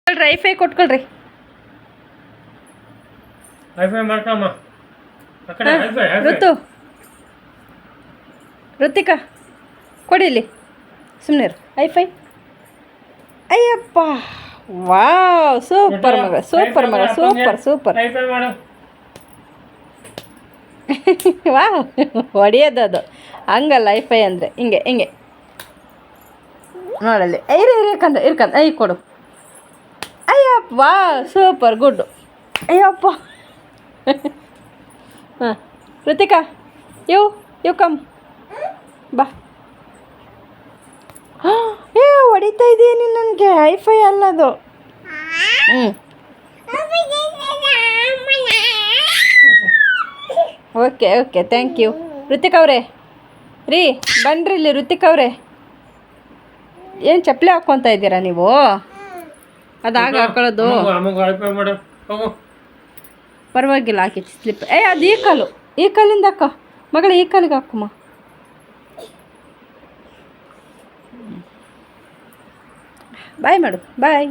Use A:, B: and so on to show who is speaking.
A: High five ಕೊಟ್ಕೊಳ್ರಿ.
B: High five ಮಾಡ್ಕಮ್ಮ. ಆ ಕಡೆ high five
A: ಋತು ಋತಿಕಾ ಕೊಡಿ ಇಲ್ಲಿ, ಸುಮ್ಮನೆ ಐಫೈ. ಅಯ್ಯಪ್ಪ, ವಾವ್, ಸೂಪರ್ ಮಗ, ಸೂಪರ್ ಮಗ, ಸೂಪರ್ ಸೂಪರ್.
B: ಐಫೈ ಮಾಡು.
A: ವಾವ್, ಹೊಡೆಯೋದು ಅದು ಹಂಗಲ್ಲ. ಐಫೈ ಅಂದರೆ ಹಿಂಗೆ ಹಿಂಗೆ ನೋಡಲ್ಲಿ. ಇರ್ಕಂದ ಇರ್ಕಂದ ಐ ಕೊಡು. ಅಯ್ಯಪ್ಪ, ವಾ, ಸೂಪರ್ ಗುಡ್. ಅಯ್ಯಪ್ಪ. ಹಾಂ ಋತಿಕಾ, ಯು ಕಮ್ ಬಾ. ಹೊಡಿತಾ ಇದ್ದೀನಿ ನನಗೆ. ಐಫೈ ಅಲ್ಲದು. Okay okay, thank you. Hrithik ಅವರೇ, ರೀ ಬನ್ನಿರಿ ಇಲ್ಲಿ. ಋತಿಕ್ ಅವರೇ, ಏನು ಚಪ್ಪಲಿ ಹಾಕ್ಕೊತಾ ಇದ್ದೀರಾ ನೀವು? ಅದಾಗ ಹಾಕೊಳ್ಳೋದು ಪರವಾಗಿಲ್ಲ, ಹಾಕಿ ಸ್ಲಿಪ್. ಅದು ಈ ಕಾಲಿಂದ ಹಾಕ ಮಗಳ, ಈ ಕಾಲಿಗೆ ಹಾಕಮ್ಮ. ಬಾಯ್ ಮಾಡು, ಬಾಯ್.